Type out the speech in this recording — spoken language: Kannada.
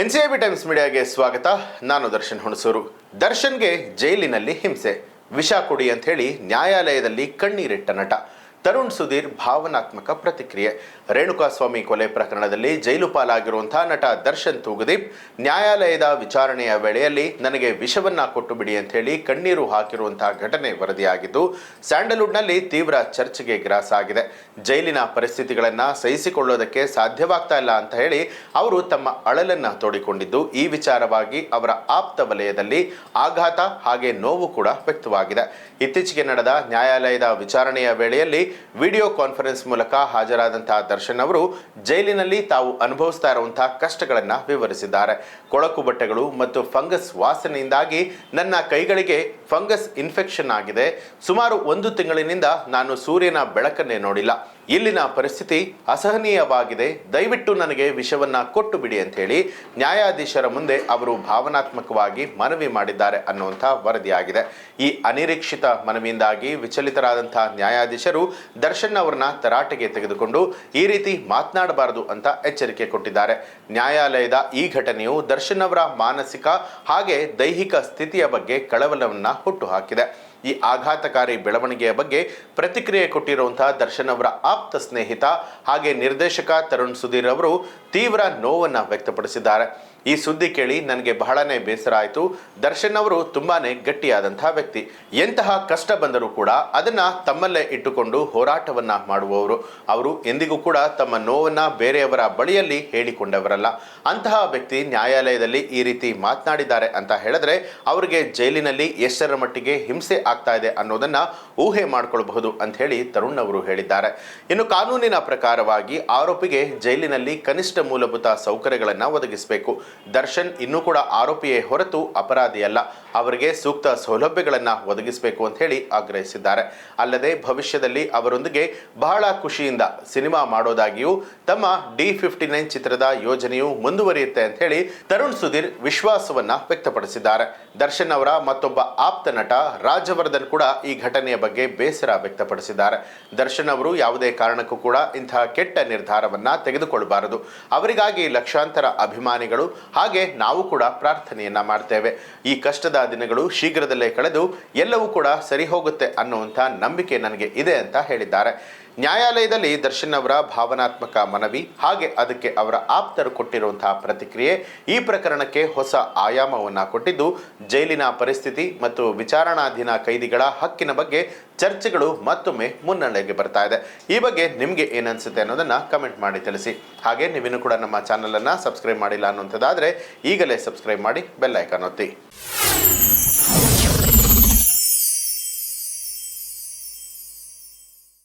ಎನ್ಸಿಐಬಿ ಟೈಮ್ಸ್ ಮೀಡಿಯಾಗೆ ಸ್ವಾಗತ. ನಾನು ದರ್ಶನ್ ಹುಣಸೂರು. ದರ್ಶನ್ಗೆ ಜೈಲಿನಲ್ಲಿ ಹಿಂಸೆ, ವಿಷ ಕೊಡಿ ಅಂತ ಹೇಳಿ ನ್ಯಾಯಾಲಯದಲ್ಲಿ ಕಣ್ಣೀರಿಟ್ಟ ನಟ ತರುಣ್ ಸುಧೀರ್ ಭಾವನಾತ್ಮಕ ಪ್ರತಿಕ್ರಿಯೆ. ರೇಣುಕಾಸ್ವಾಮಿ ಕೊಲೆ ಪ್ರಕರಣದಲ್ಲಿ ಜೈಲು ಪಾಲಾಗಿರುವಂತಹ ನಟ ದರ್ಶನ್ ತೂಗುದೀಪ್ ನ್ಯಾಯಾಲಯದ ವಿಚಾರಣೆಯ ವೇಳೆಯಲ್ಲಿ ನನಗೆ ವಿಷವನ್ನ ಕೊಟ್ಟು ಬಿಡಿ ಅಂತ ಹೇಳಿ ಕಣ್ಣೀರು ಹಾಕಿರುವಂತಹ ಘಟನೆ ವರದಿಯಾಗಿದ್ದು ಸ್ಯಾಂಡಲ್ವುಡ್ನಲ್ಲಿ ತೀವ್ರ ಚರ್ಚೆಗೆ ಗ್ರಾಸ ಆಗಿದೆ. ಜೈಲಿನ ಪರಿಸ್ಥಿತಿಗಳನ್ನ ಸಹಿಸಿಕೊಳ್ಳೋದಕ್ಕೆ ಸಾಧ್ಯವಾಗ್ತಾ ಇಲ್ಲ ಅಂತ ಹೇಳಿ ಅವರು ತಮ್ಮ ಅಳಲನ್ನ ತೋಡಿಕೊಂಡಿದ್ದು, ಈ ವಿಚಾರವಾಗಿ ಅವರ ಆಪ್ತ ವಲಯದಲ್ಲಿ ಆಘಾತ ಹಾಗೆ ನೋವು ಕೂಡ ವ್ಯಕ್ತವಾಗಿದೆ. ಇತ್ತೀಚೆಗೆ ನಡೆದ ನ್ಯಾಯಾಲಯದ ವಿಚಾರಣೆಯ ವೇಳೆಯಲ್ಲಿ ವಿಡಿಯೋ ಕಾನ್ಫರೆನ್ಸ್ ಮೂಲಕ ಹಾಜರಾದಂತಹ ದರ್ಶನ್ ಅವರು ಜೈಲಿನಲ್ಲಿ ತಾವು ಅನುಭವಿಸ್ತಾ ಇರುವಂತಹ ಕಷ್ಟಗಳನ್ನ ವಿವರಿಸಿದ್ದಾರೆ. ಕೊಳಕು ಬಟ್ಟೆಗಳು ಮತ್ತು ಫಂಗಸ್ ವಾಸನೆಯಿಂದಾಗಿ ನನ್ನ ಕೈಗಳಿಗೆ ಫಂಗಸ್ ಇನ್ಫೆಕ್ಷನ್ ಆಗಿದೆ. ಸುಮಾರು 1 ತಿಂಗಳಿನಿಂದ ನಾನು ಸೂರ್ಯನ ಬೆಳಕನ್ನೇ ನೋಡಿಲ್ಲ. ಇಲ್ಲಿನ ಪರಿಸ್ಥಿತಿ ಅಸಹನೀಯವಾಗಿದೆ. ದಯವಿಟ್ಟು ನನಗೆ ವಿಷವನ್ನ ಕೊಟ್ಟು ಬಿಡಿ ಅಂತ ಹೇಳಿ ನ್ಯಾಯಾಧೀಶರ ಮುಂದೆ ಅವರು ಭಾವನಾತ್ಮಕವಾಗಿ ಮನವಿ ಮಾಡಿದ್ದಾರೆ ಅನ್ನುವಂಥ ವರದಿಯಾಗಿದೆ. ಈ ಅನಿರೀಕ್ಷಿತ ಮನವಿಯಿಂದಾಗಿ ವಿಚಲಿತರಾದಂತಹ ನ್ಯಾಯಾಧೀಶರು ದರ್ಶನ್ ಅವರನ್ನ ತರಾಟೆಗೆ ತೆಗೆದುಕೊಂಡು ಈ ರೀತಿ ಮಾತನಾಡಬಾರದು ಅಂತ ಎಚ್ಚರಿಕೆ ಕೊಟ್ಟಿದ್ದಾರೆ. ನ್ಯಾಯಾಲಯದ ಈ ಘಟನೆಯು ದರ್ಶನ್ ಅವರ ಮಾನಸಿಕ ಹಾಗೆ ದೈಹಿಕ ಸ್ಥಿತಿಯ ಬಗ್ಗೆ ಕಳವಳವನ್ನ ಹುಟ್ಟುಹಾಕಿದೆ. ಈ ಆಘಾತಕಾರಿ ಬೆಳವಣಿಗೆಯ ಬಗ್ಗೆ ಪ್ರತಿಕ್ರಿಯೆ ಕೊಟ್ಟಿರುವಂತಹ ದರ್ಶನ್ ಅವರ ಆಪ್ತ ಸ್ನೇಹಿತ ಹಾಗೆ ನಿರ್ದೇಶಕ ತರುಣ್ ಸುಧೀರ್ ಅವರು ತೀವ್ರ ನೋವನ್ನು ವ್ಯಕ್ತಪಡಿಸಿದ್ದಾರೆ. ಈ ಸುದ್ದಿ ಕೇಳಿ ನನಗೆ ಬಹಳನೇ ಬೇಸರ ಆಯಿತು. ದರ್ಶನ್ ಅವರು ತುಂಬಾನೇ ಗಟ್ಟಿಯಾದಂತಹ ವ್ಯಕ್ತಿ. ಎಂತಹ ಕಷ್ಟ ಬಂದರೂ ಕೂಡ ಅದನ್ನ ತಮ್ಮಲ್ಲೇ ಇಟ್ಟುಕೊಂಡು ಹೋರಾಟವನ್ನ ಮಾಡುವವರು. ಅವರು ಎಂದಿಗೂ ಕೂಡ ತಮ್ಮ ನೋವನ್ನ ಬೇರೆಯವರ ಬಳಿಯಲ್ಲಿ ಹೇಳಿಕೊಂಡವರಲ್ಲ. ಅಂತಹ ವ್ಯಕ್ತಿ ನ್ಯಾಯಾಲಯದಲ್ಲಿ ಈ ರೀತಿ ಮಾತನಾಡಿದ್ದಾರೆ ಅಂತ ಹೇಳಿದ್ರೆ ಅವರಿಗೆ ಜೈಲಿನಲ್ಲಿ ಎಷ್ಟರ ಮಟ್ಟಿಗೆ ಹಿಂಸೆ ಆಗ್ತಾ ಇದೆ ಅನ್ನೋದನ್ನ ಊಹೆ ಮಾಡಿಕೊಳ್ಳಬಹುದು ಅಂತ ಹೇಳಿ ತರುಣ್ ಅವರು ಹೇಳಿದ್ದಾರೆ. ಇನ್ನು ಕಾನೂನಿನ ಪ್ರಕಾರವಾಗಿ ಆರೋಪಿಗೆ ಜೈಲಿನಲ್ಲಿ ಕನಿಷ್ಠ ಮೂಲಭೂತ ಸೌಕರ್ಯಗಳನ್ನು ಒದಗಿಸಬೇಕು. ದರ್ಶನ್ ಇನ್ನೂ ಕೂಡ ಆರೋಪಿಯೇ ಹೊರತು ಅಪರಾಧಿಯಲ್ಲ. ಅವರಿಗೆ ಸೂಕ್ತ ಸೌಲಭ್ಯಗಳನ್ನು ಒದಗಿಸಬೇಕು ಅಂತ ಹೇಳಿ ಆಗ್ರಹಿಸಿದ್ದಾರೆ. ಅಲ್ಲದೆ ಭವಿಷ್ಯದಲ್ಲಿ ಅವರೊಂದಿಗೆ ಬಹಳ ಖುಷಿಯಿಂದ ಸಿನಿಮಾ ಮಾಡೋದಾಗಿಯೂ ತಮ್ಮ D59 ಚಿತ್ರದ ಯೋಜನೆಯು ಮುಂದುವರಿಯುತ್ತೆ ಅಂತ ಹೇಳಿ ತರುಣ್ ಸುಧೀರ್ ವಿಶ್ವಾಸವನ್ನ ವ್ಯಕ್ತಪಡಿಸಿದ್ದಾರೆ. ದರ್ಶನ್ ಅವರ ಮತ್ತೊಬ್ಬ ಆಪ್ತ ನಟ ರಾಜವರ್ಧನ್ ಕೂಡ ಈ ಘಟನೆಯ ಬಗ್ಗೆ ಬೇಸರ ವ್ಯಕ್ತಪಡಿಸಿದ್ದಾರೆ. ದರ್ಶನ್ ಅವರು ಯಾವುದೇ ಕಾರಣಕ್ಕೂ ಕೂಡ ಇಂತಹ ಕೆಟ್ಟ ನಿರ್ಧಾರವನ್ನ ತೆಗೆದುಕೊಳ್ಳಬಾರದು. ಅವರಿಗಾಗಿ ಲಕ್ಷಾಂತರ ಅಭಿಮಾನಿಗಳು ಹಾಗೆ ನಾವು ಕೂಡ ಪ್ರಾರ್ಥನೆಯನ್ನ ಮಾಡ್ತೇವೆ. ಈ ಕಷ್ಟದ ದಿನಗಳು ಶೀಘ್ರದಲ್ಲೇ ಕಳೆದು ಎಲ್ಲವೂ ಕೂಡ ಸರಿ ಹೋಗುತ್ತೆ ಅನ್ನುವಂಥ ನಂಬಿಕೆ ನನಗೆ ಇದೆ ಅಂತ ಹೇಳಿದ್ದಾರೆ. ನ್ಯಾಯಾಲಯದಲ್ಲಿ ದರ್ಶನ್ ಅವರ ಭಾವನಾತ್ಮಕ ಮನವಿ ಹಾಗೆ ಅದಕ್ಕೆ ಅವರ ಆಪ್ತರು ಕೊಟ್ಟಿರುವಂತಹ ಪ್ರತಿಕ್ರಿಯೆ ಈ ಪ್ರಕರಣಕ್ಕೆ ಹೊಸ ಆಯಾಮವನ್ನು ಕೊಟ್ಟಿದ್ದು, ಜೈಲಿನ ಪರಿಸ್ಥಿತಿ ಮತ್ತು ವಿಚಾರಣಾಧೀನ ಕೈದಿಗಳ ಹಕ್ಕಿನ ಬಗ್ಗೆ ಚರ್ಚೆಗಳು ಮತ್ತೊಮ್ಮೆ ಮುನ್ನೆಲೆಗೆ ಬರ್ತಾ ಇದೆ. ಈ ಬಗ್ಗೆ ನಿಮಗೆ ಏನನ್ಸುತ್ತೆ ಅನ್ನೋದನ್ನ ಕಮೆಂಟ್ ಮಾಡಿ ತಿಳಿಸಿ. ಹಾಗೆ ನೀವಿನ್ನೂ ಕೂಡ ನಮ್ಮ ಚಾನಲ್ ಅನ್ನ ಸಬ್ಸ್ಕ್ರೈಬ್ ಮಾಡಿಲ್ಲ ಅನ್ನುವಂಥದ್ದಾದ್ರೆ ಈಗಲೇ ಸಬ್ಸ್ಕ್ರೈಬ್ ಮಾಡಿ ಬೆಲ್ ಐಕಾನ್ ಒತ್ತಿ.